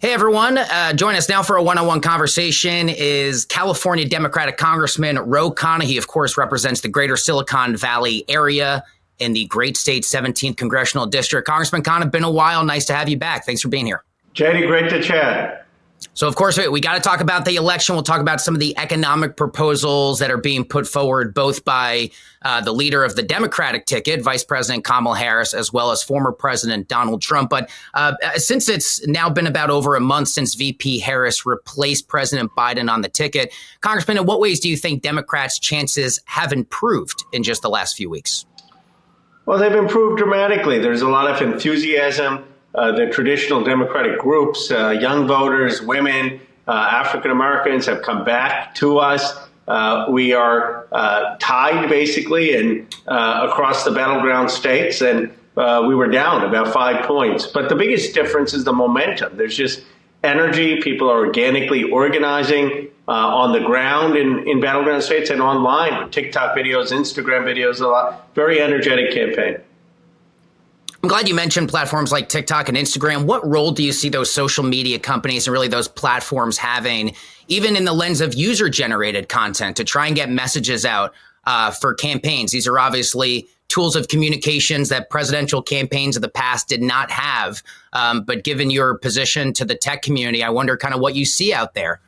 Hey, everyone. Join us now for a one-on-one conversation is California Democratic Congressman Ro Khanna. He, of course, represents the greater Silicon Valley area in the great state 17th Congressional District. Congressman Khanna, been a while. Nice to have you back. Thanks for being here. JD, great to chat. So, of course, we got to talk about the election. We'll talk about some of the economic proposals that are being put forward both by the leader of the Democratic ticket, Vice President Kamala Harris, as well as former President Donald Trump. But since it's now been about over a month since VP Harris replaced President Biden on the ticket, Congressman, in what ways do you think Democrats' chances have improved in just the last few weeks? Well, they've improved dramatically. There's a lot of enthusiasm. The traditional Democratic groups, young voters, women, African Americans have come back to us. We are tied basically across the battleground states, and we were down about 5 points. But the biggest difference is the momentum. There's just energy. People are organically organizing on the ground in battleground states and online with TikTok videos, Instagram videos, a lot. Very energetic campaign. I'm glad you mentioned platforms like TikTok and Instagram. What role do you see those social media companies and really those platforms having, even in the lens of user-generated content, to try and get messages out for campaigns? These are obviously tools of communications that presidential campaigns of the past did not have. But given your position to the tech community, I wonder kind of what you see out there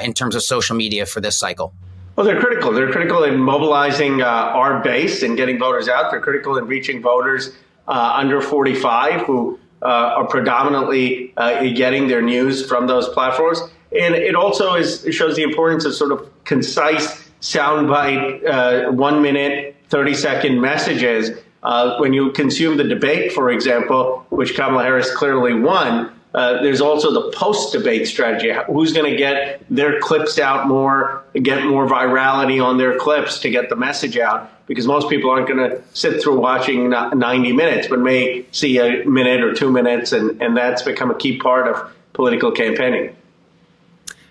in terms of social media for this cycle. Well, they're critical. They're critical in mobilizing our base and getting voters out. They're critical in reaching voters under 45 who are predominantly getting their news from those platforms. And it also shows the importance of sort of concise soundbite, 1 minute, 30-second messages. When you consume the debate, for example, which Kamala Harris clearly won, there's also the post-debate strategy. Who's going to get their clips out more, get more virality on their clips to get the message out? Because most people aren't going to sit through watching 90 minutes, but may see a minute or 2 minutes, and that's become a key part of political campaigning.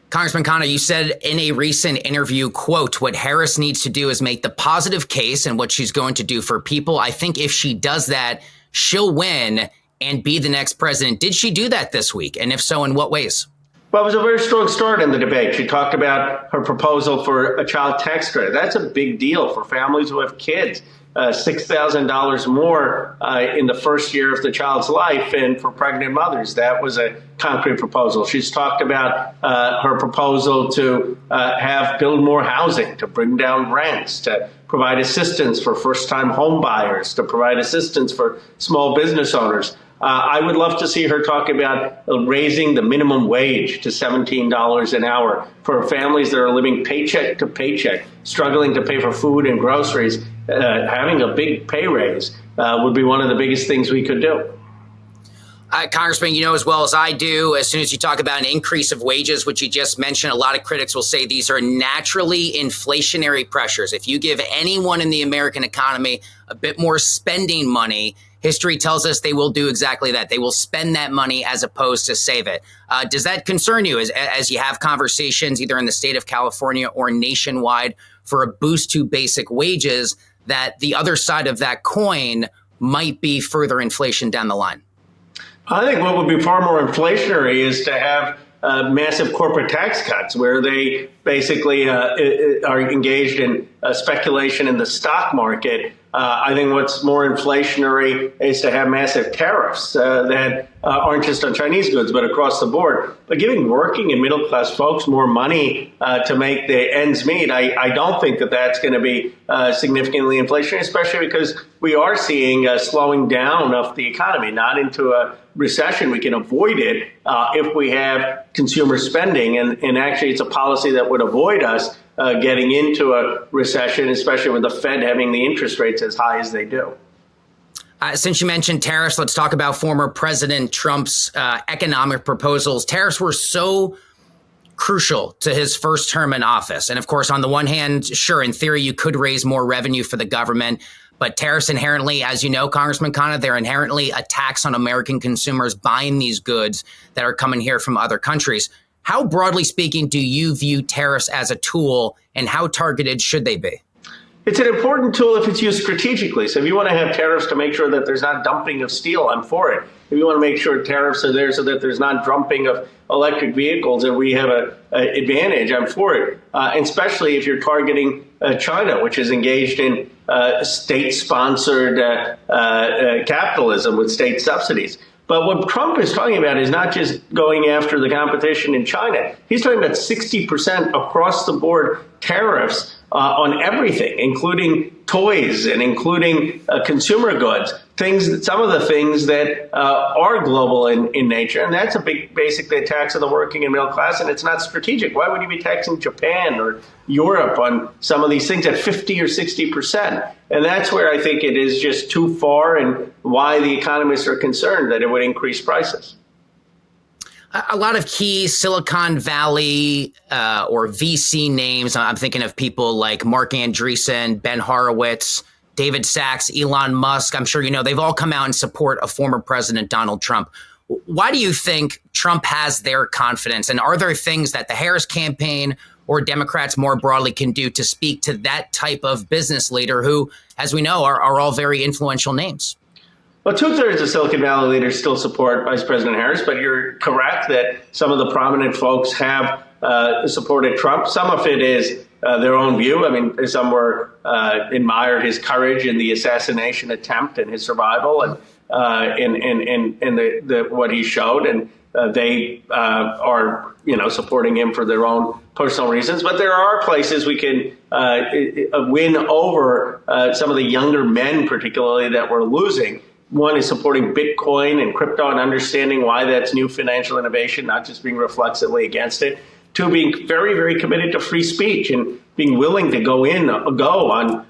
Congressman Khanna, you said in a recent interview, quote, what Harris needs to do is make the positive case and what she's going to do for people. I think if she does that, she'll win and be the next president. Did she do that this week? And if so, in what ways? Well, it was a very strong start in the debate. She talked about her proposal for a child tax credit. That's a big deal for families who have kids. $6,000 more in the first year of the child's life, and for pregnant mothers. That was a concrete proposal. She's talked about her proposal to build more housing, to bring down rents, to provide assistance for first-time home buyers, to provide assistance for small business owners. I would love to see her talk about raising the minimum wage to $17 an hour for families that are living paycheck to paycheck, struggling to pay for food and groceries. Having a big pay raise would be one of the biggest things we could do. Congressman, you know as well as I do, as soon as you talk about an increase of wages, which you just mentioned, a lot of critics will say these are naturally inflationary pressures. If you give anyone in the American economy a bit more spending money, history tells us they will do exactly that. They will spend that money as opposed to save it. Does that concern you as you have conversations either in the state of California or nationwide for a boost to basic wages, that the other side of that coin might be further inflation down the line? I think what would be far more inflationary is to have massive corporate tax cuts where they basically are engaged in speculation in the stock market. I think what's more inflationary is to have massive tariffs that aren't just on Chinese goods, but across the board. But giving working and middle class folks more money to make the ends meet, I don't think that that's going to be significantly inflationary, especially because we are seeing a slowing down of the economy, not into a recession. We can avoid it if we have consumer spending. And actually, it's a policy that would avoid us getting into a recession, especially with the Fed having the interest rates as high as they do. Since you mentioned tariffs, let's talk about former President Trump's economic proposals. Tariffs were so crucial to his first term in office. And of course, on the one hand, sure, in theory, you could raise more revenue for the government. But tariffs inherently, as you know, Congressman Khanna, they're inherently a tax on American consumers buying these goods that are coming here from other countries. How broadly speaking do you view tariffs as a tool, and how targeted should they be? It's an important tool if it's used strategically. So if you want to have tariffs to make sure that there's not dumping of steel, I'm for it. If you want to make sure tariffs are there so that there's not dumping of electric vehicles and we have an advantage, I'm for it. And especially if you're targeting China, which is engaged in state-sponsored capitalism with state subsidies. But what Trump is talking about is not just going after the competition in China. He's talking about 60% across the board tariffs on everything, including toys and including consumer goods, some of the things that are global in nature. And that's basically a tax on the working and middle class, and it's not strategic. Why would you be taxing Japan or Europe on some of these things at 50 or 60%? And that's where I think it is just too far, and why the economists are concerned that it would increase prices. A lot of key Silicon Valley or VC names. I'm thinking of people like Mark Andreessen, Ben Horowitz, David Sachs, Elon Musk. I'm sure you know they've all come out in support of former President Donald Trump. Why do you think Trump has their confidence? And are there things that the Harris campaign or Democrats more broadly can do to speak to that type of business leader who, as we know, are all very influential names? Well, 2/3 of Silicon Valley leaders still support Vice President Harris, but you're correct that some of the prominent folks have supported Trump. Some of it is their own view. I mean, some admired his courage in the assassination attempt and his survival, and what he showed, and they are supporting him for their own personal reasons. But there are places we can win over some of the younger men, particularly, that we're losing. One is supporting Bitcoin and crypto and understanding why that's new financial innovation, not just being reflexively against it. Two, being very, very committed to free speech and being willing to go on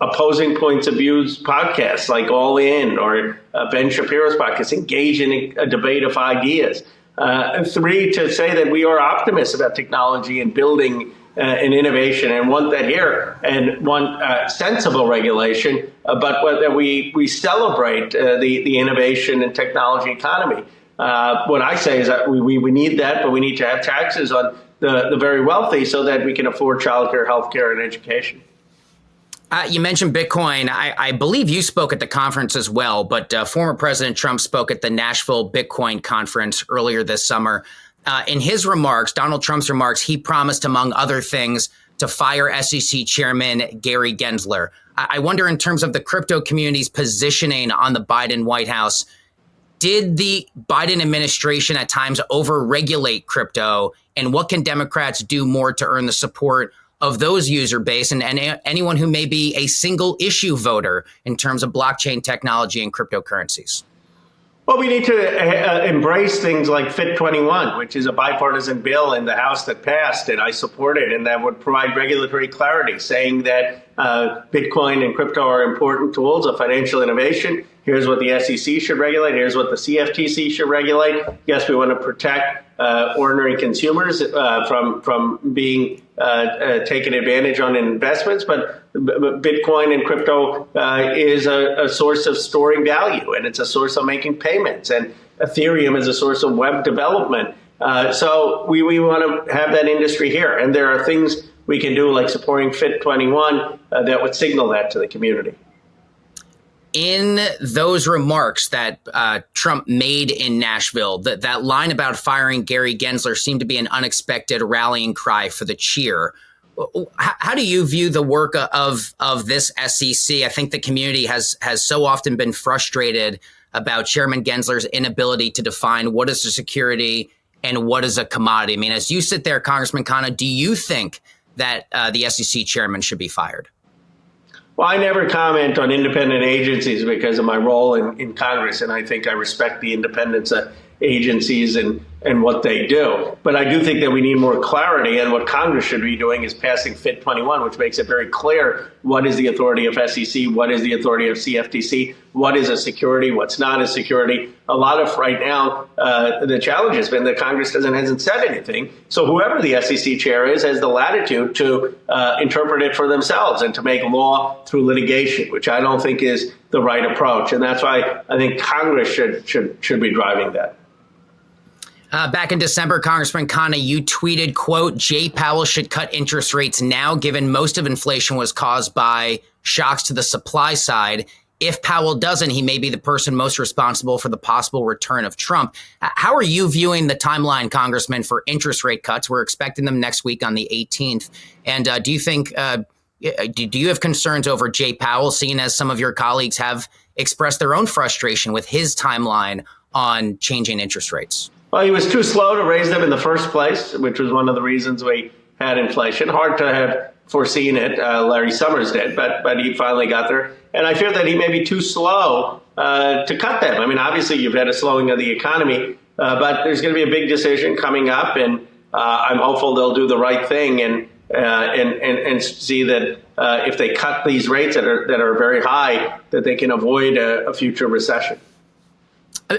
opposing points of views podcasts like All In or Ben Shapiro's podcast, engage in a debate of ideas. And three, to say that we are optimists about technology and building and innovation and want that here and want sensible regulation, but that we celebrate the innovation and technology economy. What I say is that we need that, but we need to have taxes on the very wealthy so that we can afford childcare, healthcare, and education. You mentioned Bitcoin. I believe you spoke at the conference as well, but former President Trump spoke at the Nashville Bitcoin conference earlier this summer. In his remarks, Donald Trump's remarks, he promised, among other things, to fire SEC Chairman Gary Gensler. I wonder, in terms of the crypto community's positioning on the Biden White House, did the Biden administration at times overregulate crypto? And what can Democrats do more to earn the support of those user base and anyone who may be a single issue voter in terms of blockchain technology and cryptocurrencies? Well, we need to embrace things like Fit 21, which is a bipartisan bill in the House that passed, and I support it, and that would provide regulatory clarity, saying that Bitcoin and crypto are important tools of financial innovation. Here's what the SEC should regulate. Here's what the CFTC should regulate. Yes, we want to protect ordinary consumers from being taken advantage on in investments, but Bitcoin and crypto is a source of storing value, and it's a source of making payments, and Ethereum is a source of web development. So we want to have that industry here, and there are things we can do like supporting Fit 21 that would signal that to the community. In those remarks that Trump made in Nashville, that line about firing Gary Gensler seemed to be an unexpected rallying cry for the cheer. How do you view the work of this SEC? I think the community has so often been frustrated about Chairman Gensler's inability to define what is a security and what is a commodity. I mean, as you sit there, Congressman Khanna, do you think that the SEC chairman should be fired? Well, I never comment on independent agencies because of my role in Congress, and I think I respect the independence of agencies and what they do. But I do think that we need more clarity, and what Congress should be doing is passing Fit 21, which makes it very clear what is the authority of SEC, what is the authority of CFTC, what is a security, what's not a security. A lot of right now, the challenge has been that Congress hasn't said anything. So whoever the SEC chair is has the latitude to interpret it for themselves and to make law through litigation, which I don't think is the right approach. And that's why I think Congress should be driving that. Back in December, Congressman Khanna, you tweeted, quote, Jay Powell should cut interest rates now, given most of inflation was caused by shocks to the supply side. If Powell doesn't, he may be the person most responsible for the possible return of Trump. How are you viewing the timeline, Congressman, for interest rate cuts? We're expecting them next week on the 18th. And do you think, do you have concerns over Jay Powell, seeing as some of your colleagues have expressed their own frustration with his timeline on changing interest rates? Well, he was too slow to raise them in the first place, which was one of the reasons we had inflation. Hard to have foreseen it. Larry Summers did, but he finally got there. And I fear that he may be too slow to cut them. I mean, obviously, you've had a slowing of the economy, but there's going to be a big decision coming up, and I'm hopeful they'll do the right thing and see that if they cut these rates that are very high, that they can avoid a future recession.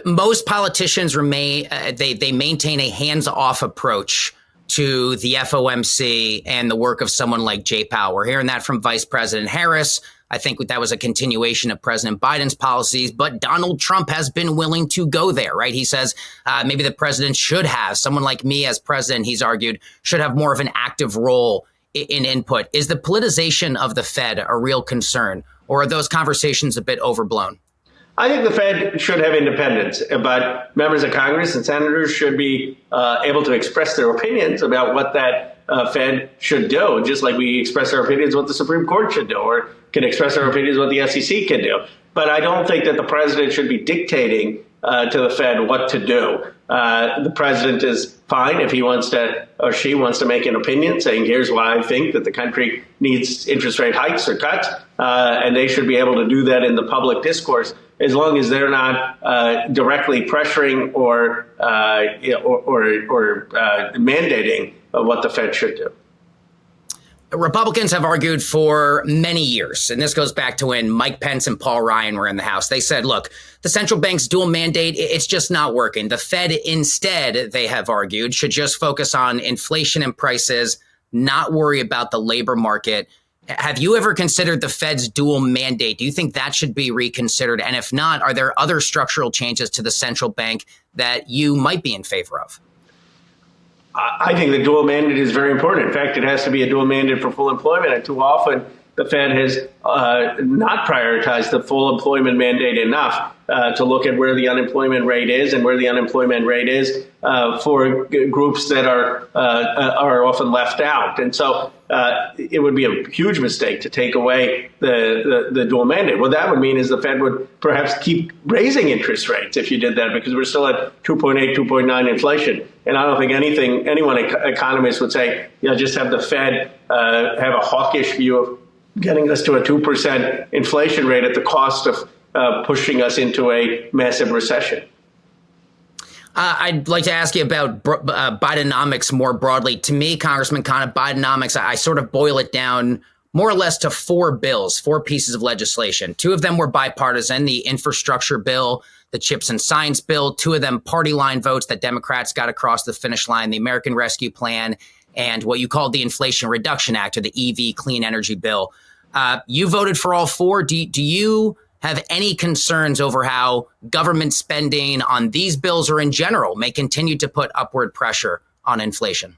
Most politicians remain they maintain a hands-off approach to the FOMC and the work of someone like Jay Powell. We're hearing that from Vice President Harris. I think that was a continuation of President Biden's policies, but Donald Trump has been willing to go there, right? He says maybe the president should have, someone like me as president, he's argued, should have more of an active role in input. Is the politicization of the Fed a real concern, or are those conversations a bit overblown? I think the Fed should have independence, but members of Congress and senators should be able to express their opinions about what that Fed should do, just like we express our opinions what the Supreme Court should do, or can express our opinions what the SEC can do. But I don't think that the president should be dictating to the Fed what to do. The president is fine if he wants to, or she wants to make an opinion saying, here's why I think that the country needs interest rate hikes or cuts, and they should be able to do that in the public discourse, as long as they're not directly pressuring or mandating what the Fed should do. Republicans have argued for many years, and this goes back to when Mike Pence and Paul Ryan were in the House. They said, look, the central bank's dual mandate, it's just not working. The Fed instead, they have argued, should just focus on inflation and prices, not worry about the labor market. Have you ever considered the Fed's dual mandate? Do you think that should be reconsidered? And if not, are there other structural changes to the central bank that you might be in favor of? I think the dual mandate is very important. In fact, it has to be a dual mandate for full employment. And too often, the Fed has not prioritized the full employment mandate enough to look at where the unemployment rate is and where the unemployment rate is for groups that are often left out. And so it would be a huge mistake to take away the dual mandate. What that would mean is the Fed would perhaps keep raising interest rates if you did that, because we're still at 2.8, 2.9 inflation. And I don't think economists would say, just have the Fed have a hawkish view of getting us to a 2% inflation rate at the cost of pushing us into a massive recession. I'd like to ask you about Bidenomics more broadly. To me, Congressman Khanna, Bidenomics, I sort of boil it down more or less to four bills, four pieces of legislation. Two of them were bipartisan, the infrastructure bill, the CHIPS and Science bill, two of them party line votes that Democrats got across the finish line, the American Rescue Plan, and what you called the Inflation Reduction Act, or the EV Clean Energy Bill. You voted for all four. Do you have any concerns over how government spending on these bills or in general may continue to put upward pressure on inflation?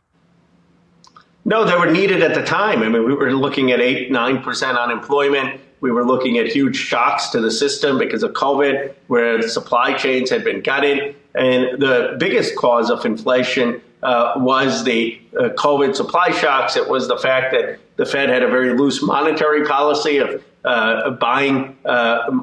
No, they were needed at the time. I mean, we were looking at 8-9% unemployment. We were looking at huge shocks to the system because of COVID, where the supply chains had been gutted. And the biggest cause of inflation was the COVID supply shocks. It was the fact that the Fed had a very loose monetary policy of buying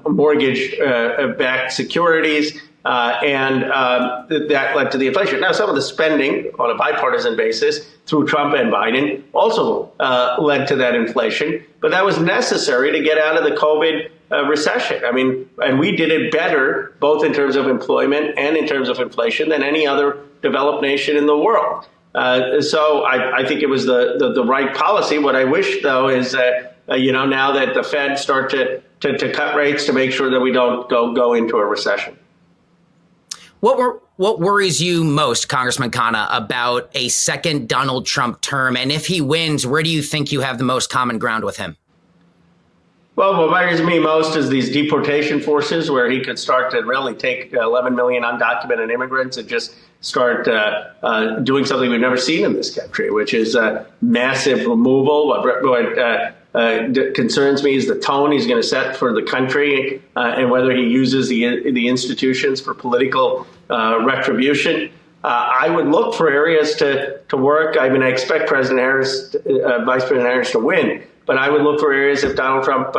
mortgage-backed securities, and that led to the inflation. Now, some of the spending on a bipartisan basis through Trump and Biden also led to that inflation, but that was necessary to get out of the COVID recession. I mean, and we did it better, both in terms of employment and in terms of inflation, than any other developed nation in the world. So I think it was the right policy. What I wish, though, is that now that the Fed start to cut rates to make sure that we don't go into a recession. What worries you most, Congressman Khanna, about a second Donald Trump term? And if he wins, where do you think you have the most common ground with him? Well, what worries me most is these deportation forces where he could start to really take 11 million undocumented immigrants and just start doing something we've never seen in this country, which is massive removal. What concerns me is the tone he's going to set for the country and whether he uses the institutions for political retribution. I would look for areas to work. I mean, I expect President Harris, Vice President Harris to win, but I would look for areas if Donald Trump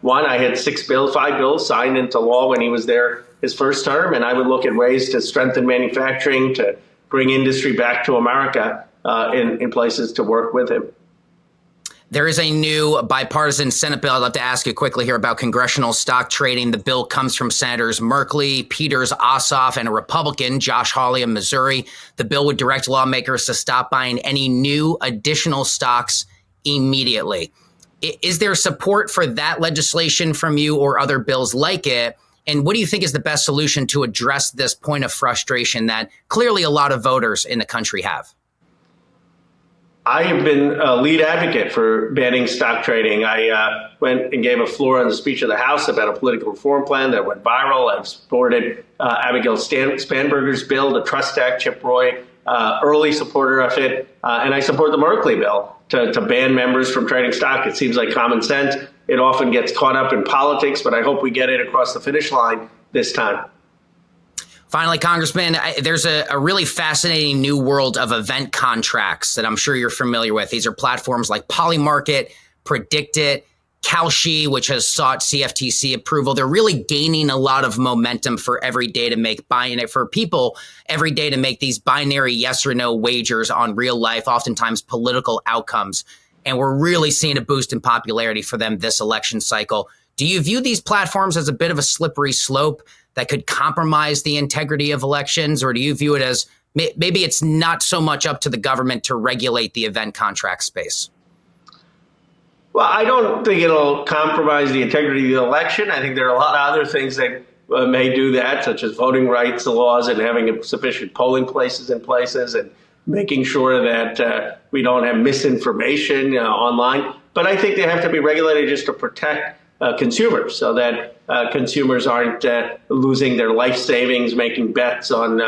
won. I had 5 bills signed into law when he was there his first term, and I would look at ways to strengthen manufacturing, to bring industry back to America in places to work with him. There is a new bipartisan Senate bill. I'd love to ask you quickly here about congressional stock trading. The bill comes from Senators Merkley, Peters, Ossoff, and a Republican, Josh Hawley of Missouri. The bill would direct lawmakers to stop buying any new additional stocks immediately. Is there support for that legislation from you or other bills like it? And what do you think is the best solution to address this point of frustration that clearly a lot of voters in the country have? I have been a lead advocate for banning stock trading. I went and gave a floor on the speech of the House about a political reform plan that went viral. I've supported Abigail Spanberger's bill, the Trust Act, Chip Roy, early supporter of it. And I support the Merkley bill to ban members from trading stock. It seems like common sense. It often gets caught up in politics, but I hope we get it across the finish line this time. Finally, Congressman, there's a really fascinating new world of event contracts that I'm sure you're familiar with. These are platforms like Polymarket, Predictit, Kalshi, which has sought CFTC approval. They're really gaining a lot of momentum for every day to make for people every day to make these binary yes or no wagers on real life, oftentimes political outcomes. And we're really seeing a boost in popularity for them this election cycle. Do you view these platforms as a bit of a slippery slope that could compromise the integrity of elections? Or do you view it as maybe it's not so much up to the government to regulate the event contract space? Well, I don't think it'll compromise the integrity of the election. I think there are a lot of other things that may do that, such as voting rights laws and having sufficient polling places in places and making sure that we don't have misinformation online. But I think they have to be regulated just to protect consumers so that consumers aren't losing their life savings, making bets on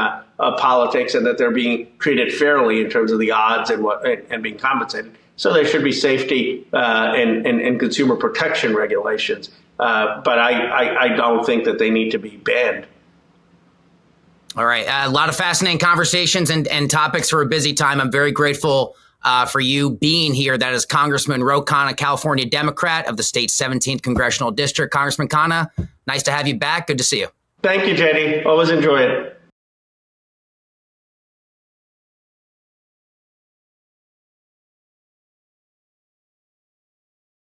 politics, and that they're being treated fairly in terms of the odds and being compensated. So there should be safety and consumer protection regulations. But I don't think that they need to be banned. All right. A lot of fascinating conversations and topics for a busy time. I'm very grateful for you being here. That is Congressman Ro Khanna, California Democrat of the state's 17th Congressional District. Congressman Khanna, nice to have you back. Good to see you. Thank you, JD. Always enjoy it.